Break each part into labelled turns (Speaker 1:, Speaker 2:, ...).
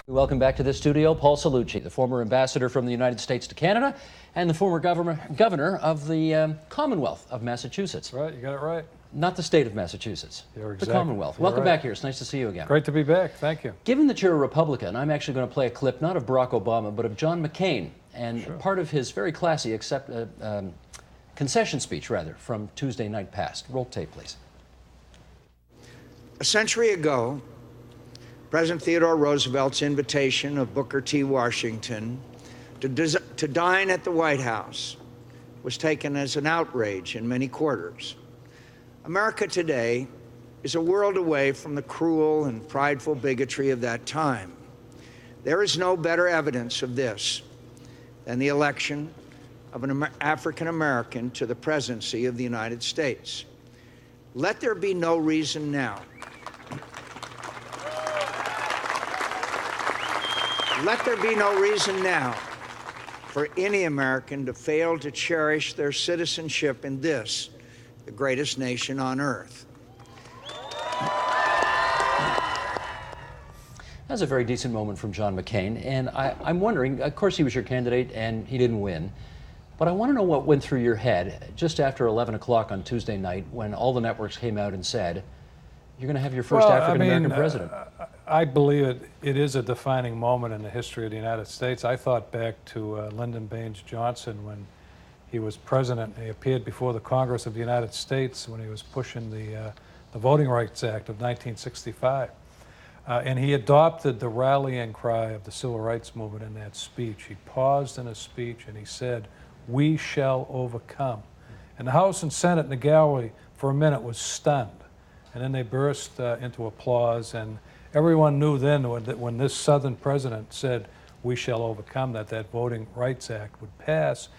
Speaker 1: Welcome back to the studio, Paul Cellucci, the former ambassador from the United States to Canada and the former governor of the Commonwealth of Massachusetts.
Speaker 2: Right, you got it right.
Speaker 1: Not the state of Massachusetts, the Commonwealth. Welcome back here. It's nice to see you again.
Speaker 2: Great to be back. Thank you.
Speaker 1: Given that you're a Republican, I'm actually going to play a clip not of Barack Obama, but of John McCain, and part of his very classy concession speech, from Tuesday night past. Roll tape, please.
Speaker 3: A century ago, President Theodore Roosevelt's invitation of Booker T. Washington to dine at the White House was taken as an outrage in many quarters. America today is a world away from the cruel and prideful bigotry of that time. There is no better evidence of this than the election of an African American to the presidency of the United States. Let there be no reason now. Let there be no reason now for any American to fail to cherish their citizenship in this, the greatest nation on earth.
Speaker 1: That's a very decent moment from John McCain, and I'm wondering, of course he was your candidate and he didn't win, but I want to know what went through your head just after 11 o'clock on Tuesday night when all the networks came out and said, you're going to have your first African-American president.
Speaker 2: I believe it is a defining moment in the history of the United States. I thought back to Lyndon Baines Johnson when he was president. He appeared before the Congress of the United States when he was pushing the Voting Rights Act of 1965. And he adopted the rallying cry of the Civil Rights Movement in that speech. He paused in his speech and he said, "We shall overcome." And the House and Senate in the gallery for a minute was stunned. And then they burst into applause, and everyone knew then when this Southern president said, "We shall overcome," that Voting Rights Act would pass,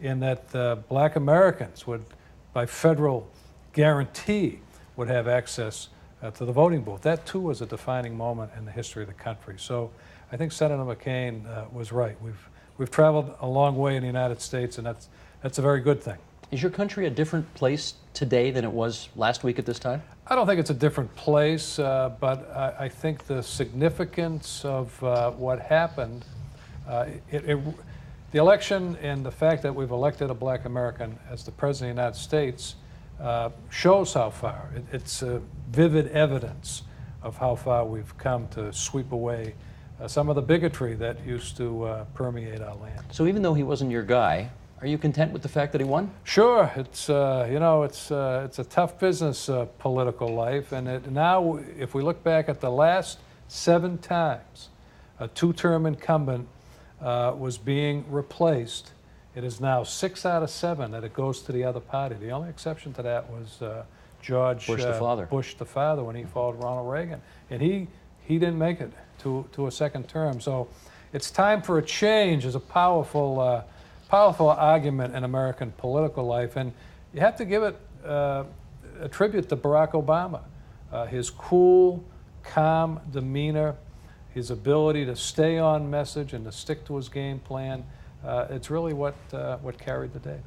Speaker 2: and that Black Americans would, by federal guarantee, would have access to the voting booth. That too was a defining moment in the history of the country. So I think Senator McCain was right. We've traveled a long way in the United States, and that's a very good thing.
Speaker 1: Is your country a different place today than it was last week at this time?
Speaker 2: I don't think it's a different place, but I think the significance of what happened, the election and the fact that we've elected a Black American as the President of the United States shows how far. It's vivid evidence of how far we've come to sweep away some of the bigotry that used to permeate our land.
Speaker 1: So even though he wasn't your guy, are you content with the fact that he won?
Speaker 2: Sure. It's it's a tough business, political life, and now if we look back at the last 7 times a two-term incumbent was being replaced, it is now 6 out of 7 that it goes to the other party. The only exception to that was George
Speaker 1: Bush the father
Speaker 2: when he followed Ronald Reagan, and he didn't make it to a second term. So it's time for a change. There's a powerful argument in American political life, and you have to give it a tribute to Barack Obama. His cool, calm demeanor, his ability to stay on message and to stick to his game plan, it's really what carried the day.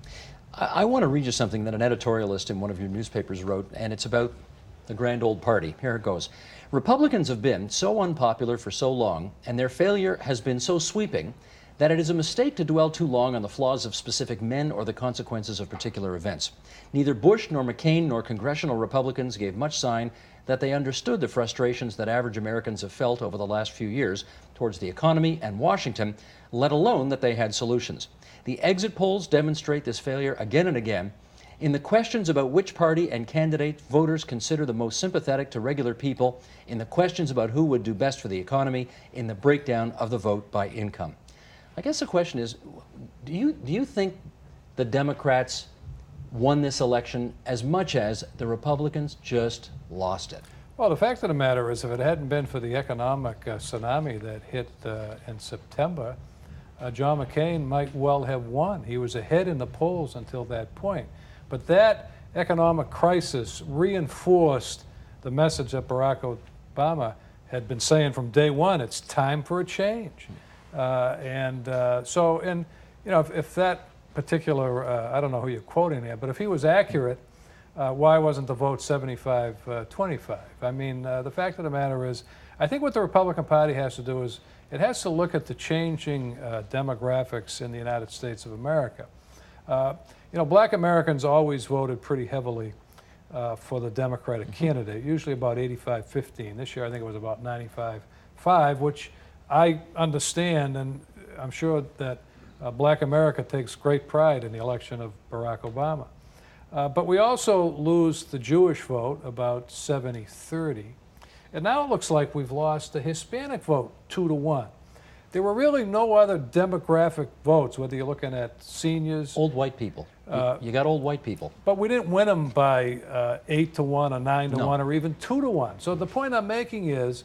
Speaker 1: I want to read you something that an editorialist in one of your newspapers wrote, and it's about the grand old party. Here it goes. Republicans have been so unpopular for so long, and their failure has been so sweeping, that it is a mistake to dwell too long on the flaws of specific men or the consequences of particular events. Neither Bush nor McCain nor congressional Republicans gave much sign that they understood the frustrations that average Americans have felt over the last few years towards the economy and Washington, let alone that they had solutions. The exit polls demonstrate this failure again and again. In the questions about which party and candidate voters consider the most sympathetic to regular people, in the questions about who would do best for the economy, in the breakdown of the vote by income. I guess the question is, do you think the Democrats won this election as much as the Republicans just lost it?
Speaker 2: Well, the fact of the matter is, if it hadn't been for the economic tsunami that hit in September, John McCain might well have won. He was ahead in the polls until that point. But that economic crisis reinforced the message that Barack Obama had been saying from day one: it's time for a change. If that particular, I don't know who you're quoting there, but if he was accurate, why wasn't the vote 75-25? I mean, the fact of the matter is, I think what the Republican Party has to do is it has to look at the changing demographics in the United States of America. You know, black Americans always voted pretty heavily for the Democratic candidate, usually about 85-15. This year, I think it was about 95-5, which I understand, and I'm sure that black America takes great pride in the election of Barack Obama. But we also lose the Jewish vote, about 70-30. And now it looks like we've lost the Hispanic vote 2-1. There were really no other demographic votes, whether you're looking at seniors.
Speaker 1: Old white people. You got old white people.
Speaker 2: But we didn't win them by 8-1 or 9-1
Speaker 1: No.
Speaker 2: or even 2-1. So the point I'm making is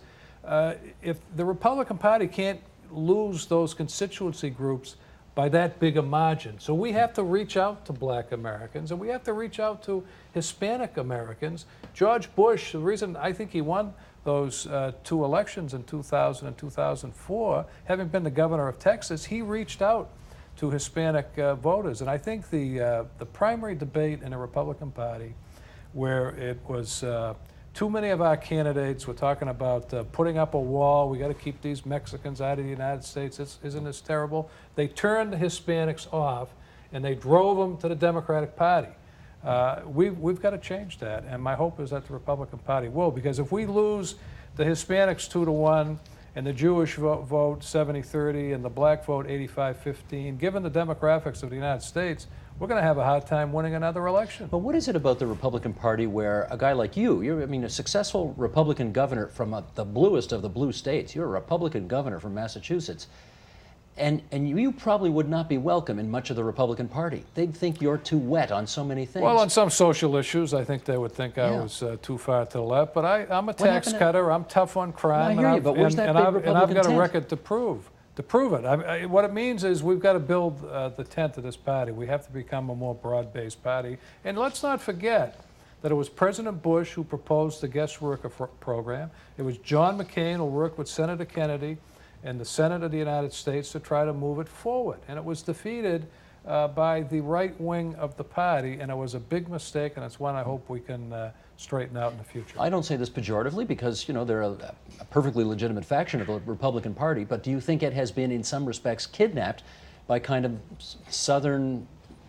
Speaker 2: if the Republican Party can't lose those constituency groups by that big a margin. So we have to reach out to black Americans and we have to reach out to Hispanic Americans. George Bush, the reason I think he won those two elections in 2000 and 2004, having been the governor of Texas, he reached out to Hispanic voters. And I think the primary debate in the Republican Party, where it was too many of our candidates were talking about putting up a wall, we got to keep these Mexicans out of the United States, isn't this terrible? They turned the Hispanics off and they drove them to the Democratic Party. We've got to change that, and my hope is that the Republican Party will, because if we lose the Hispanics 2-1 and the Jewish vote 70-30 and the black vote 85-15, given the demographics of the United States, we're going to have a hard time winning another election.
Speaker 1: But what is it about the Republican Party where a guy like you're, I mean, a successful Republican governor from the bluest of the blue states, you're a Republican governor from Massachusetts, and you probably would not be welcome in much of the Republican Party. They'd think you're too wet on so many things.
Speaker 2: Well, on some social issues, I think they would think I
Speaker 1: Yeah.
Speaker 2: was too far to the left. But I'm a tax
Speaker 1: happened to-
Speaker 2: cutter. I'm tough on crime.
Speaker 1: Well, I hear you, but where's that big
Speaker 2: I've
Speaker 1: Republican
Speaker 2: got a
Speaker 1: tent?
Speaker 2: record to prove it. What it means is we've got to build the tent of this party. We have to become a more broad-based party. And let's not forget that it was President Bush who proposed the guest worker program. It was John McCain who worked with Senator Kennedy and the Senate of the United States to try to move it forward. And it was defeated by the right wing of the party, and it was a big mistake, and it's one I hope we can straighten out in the future.
Speaker 1: I don't say this pejoratively because, you know, they're a perfectly legitimate faction of the Republican Party, but do you think it has been in some respects kidnapped by kind of Southern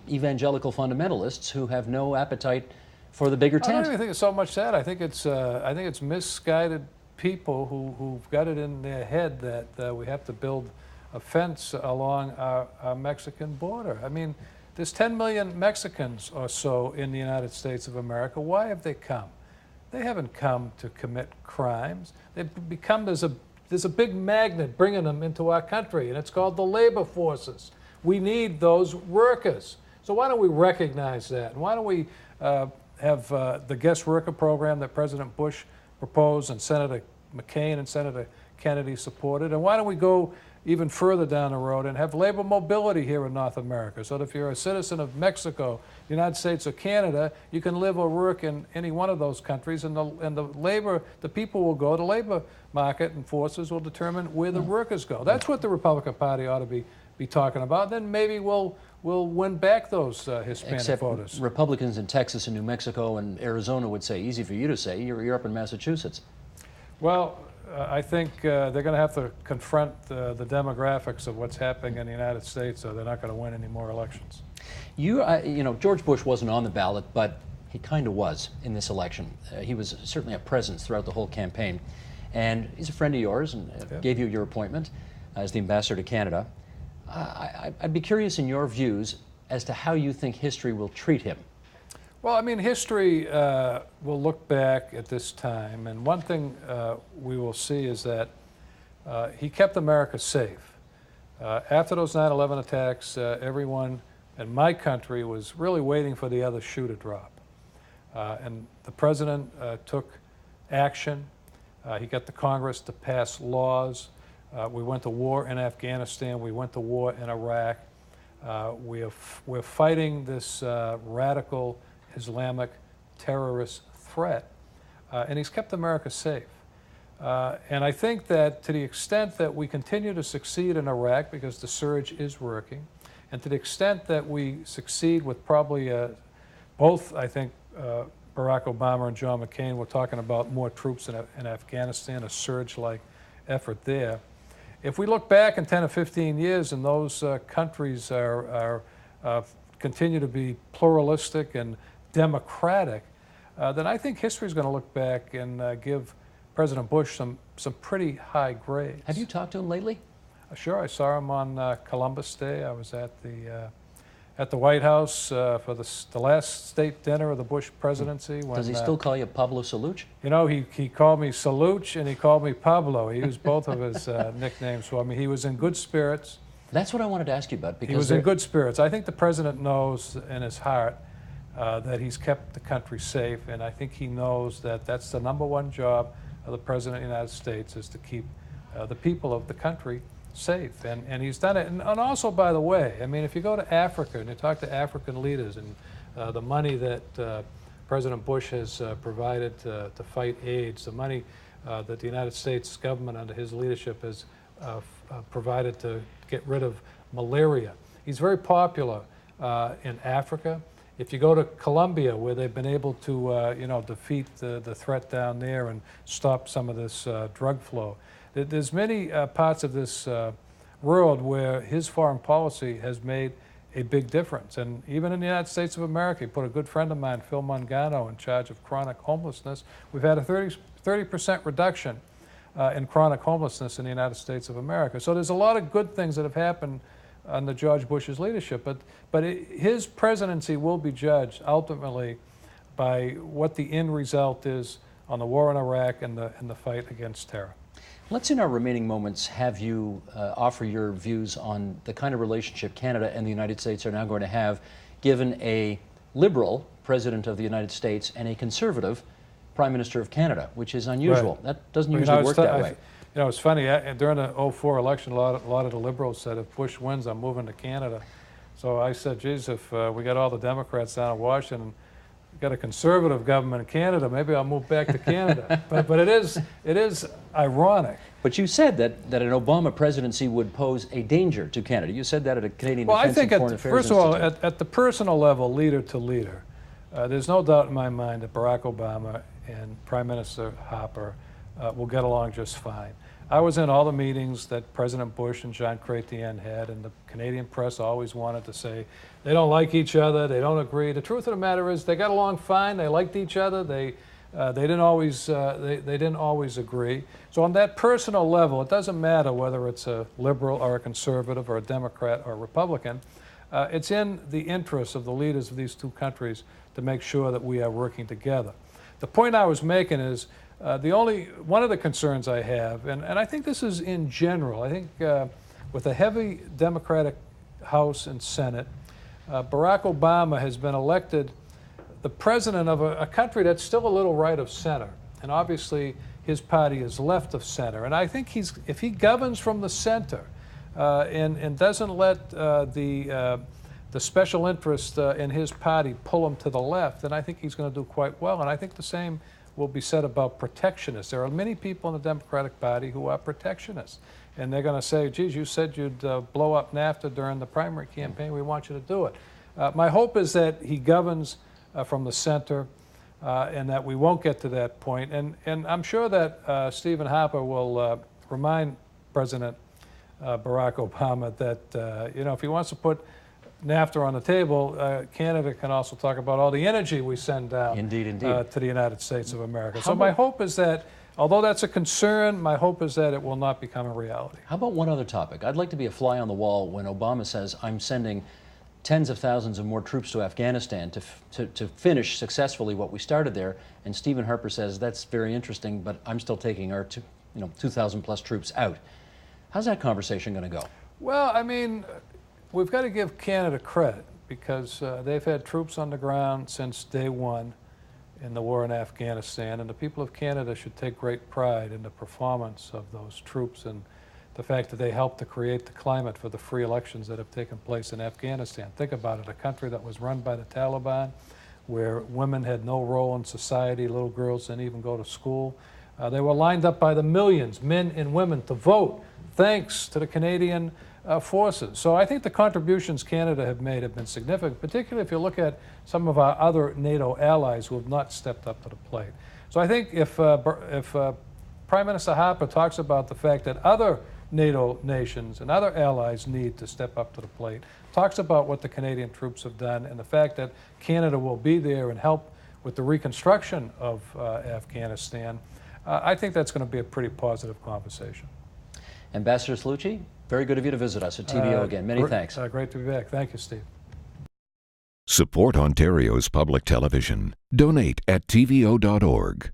Speaker 1: evangelical fundamentalists who have no appetite for the bigger
Speaker 2: I don't
Speaker 1: tent?
Speaker 2: even think it's so much that. I think it's misguided people who've got it in their head that we have to build a fence along our Mexican border. I mean, there's 10 million Mexicans or so in the United States of America. Why have they come? They haven't come to commit crimes. They've become, there's a big magnet bringing them into our country, and it's called the labor forces. We need those workers. So why don't we recognize that? And why don't we have the guest worker program that President Bush proposed and Senator McCain and Senator Kennedy supported? And why don't we go even further down the road and have labor mobility here in North America, so that if you're a citizen of Mexico, the United States, or Canada, you can live or work in any one of those countries, and the people will go, the labor market and forces will determine where the workers go. That's what the Republican Party ought to be talking about. Then maybe we'll win back those Hispanic
Speaker 1: Except
Speaker 2: voters.
Speaker 1: Republicans in Texas and New Mexico and Arizona would say, easy for you to say, you're up in Massachusetts.
Speaker 2: Well, I think they're going to have to confront the demographics of what's happening in the United States, or they're not going to win any more elections.
Speaker 1: You know, George Bush wasn't on the ballot, but he kind of was in this election. He was certainly a presence throughout the whole campaign. And he's a friend of yours and gave you your appointment as the ambassador to Canada. I'd be curious in your views as to how you think history will treat him.
Speaker 2: Well, I mean, history will look back at this time, and one thing we will see is that he kept America safe. After those 9/11 attacks, everyone in my country was really waiting for the other shoe to drop. And the president took action. He got the Congress to pass laws. We went to war in Afghanistan. We went to war in Iraq. We're fighting this radical Islamic terrorist threat, and he's kept America safe. And I think that to the extent that we continue to succeed in Iraq, because the surge is working, and to the extent that we succeed with probably both, I think, Barack Obama and John McCain were talking about more troops in Afghanistan, a surge-like effort there. If we look back in 10 or 15 years and those countries continue to be pluralistic and democratic, then I think history is going to look back and give President Bush some pretty high grades.
Speaker 1: Have you talked to him lately?
Speaker 2: Sure, I saw him on Columbus Day. I was at the White House for the last state dinner of the Bush presidency. When,
Speaker 1: Does he still call you Pablo Cellucci?
Speaker 2: You know, he called me Cellucci and he called me Pablo. He used both of his nicknames for me. He was in good spirits.
Speaker 1: That's what I wanted to ask you about. Because
Speaker 2: he was in good spirits. I think the president knows in his heart that he's kept the country safe, and I think he knows that that's the #1 job of the President of the United States, is to keep the people of the country safe, and he's done it. And also, by the way, I mean, if you go to Africa and you talk to African leaders and the money that President Bush has provided to fight AIDS, the money that the United States government under his leadership has provided to get rid of malaria. He's very popular in Africa. If you go to Colombia, where they've been able to defeat the threat down there and stop some of this drug flow, there's many parts of this world where his foreign policy has made a big difference. And even in the United States of America, he put a good friend of mine, Phil Mangano, in charge of chronic homelessness. We've had a 30% reduction in chronic homelessness in the United States of America. So there's a lot of good things that have happened under George Bush's leadership, but his presidency will be judged ultimately by what the end result is on the war in Iraq and the fight against terror.
Speaker 1: Let's, in our remaining moments, have you offer your views on the kind of relationship Canada and the United States are now going to have, given a liberal President of the United States and a conservative Prime Minister of Canada, which is unusual.
Speaker 2: Right.
Speaker 1: That doesn't usually work that way.
Speaker 2: You know, it's funny, during the '04 election, a lot of the liberals said, if Bush wins, I'm moving to Canada. So I said, geez, if we got all the Democrats down in Washington, we got a conservative government in Canada, maybe I'll move back to Canada. but it is ironic.
Speaker 1: But you said that an Obama presidency would pose a danger to Canada. You said that at a Canadian Defense and Foreign Affairs
Speaker 2: first of all,
Speaker 1: Institute.
Speaker 2: at the personal level, leader to leader, there's no doubt in my mind that Barack Obama and Prime Minister Harper will get along just fine. I was in all the meetings that President Bush and John Chrétien had, and the Canadian press always wanted to say they don't like each other, they don't agree. The truth of the matter is they got along fine, they liked each other, they didn't always agree. So on that personal level, it doesn't matter whether it's a liberal or a conservative or a Democrat or a Republican. It's in the interest of the leaders of these two countries to make sure that we are working together. The point I was making is one of the concerns I have, and I think this is in general, I think with a heavy Democratic House and Senate, Barack Obama has been elected the president of a country that's still a little right of center. And obviously his party is left of center. And I think if he governs from the center and doesn't let the special interest in his party pull him to the left, then I think he's going to do quite well. And I think the same will be said about protectionists. There are many people in the Democratic Party who are protectionists. And they're going to say, geez, you said you'd blow up NAFTA during the primary campaign. We want you to do it. My hope is that he governs from the center and that we won't get to that point. And I'm sure that Stephen Harper will remind President Barack Obama that, if he wants to put NAFTA on the table, Canada can also talk about all the energy we send down to the United States of America. So my hope is that, although that's a concern, my hope is that it will not become a reality.
Speaker 1: How about one other topic? I'd like to be a fly on the wall when Obama says, I'm sending tens of thousands of more troops to Afghanistan to finish successfully what we started there. And Stephen Harper says, that's very interesting, but I'm still taking our 2,000 plus troops out. How's that conversation going to go?
Speaker 2: Well, I mean, we've got to give Canada credit because they've had troops on the ground since day one in the war in Afghanistan, and the people of Canada should take great pride in the performance of those troops and the fact that they helped to create the climate for the free elections that have taken place in Afghanistan. Think about it, a country that was run by the Taliban, where women had no role in society, little girls didn't even go to school. They were lined up by the millions, men and women, to vote, thanks to the Canadian forces. So I think the contributions Canada have made have been significant, particularly if you look at some of our other NATO allies who have not stepped up to the plate. So I think if Prime Minister Harper talks about the fact that other NATO nations and other allies need to step up to the plate, talks about what the Canadian troops have done and the fact that Canada will be there and help with the reconstruction of Afghanistan, I think that's going to be a pretty positive conversation.
Speaker 1: Ambassador Cellucci, very good of you to visit us at TVO again. Many thanks.
Speaker 2: Great to be back. Thank you, Steve.
Speaker 4: Support Ontario's public television. Donate at tvo.org.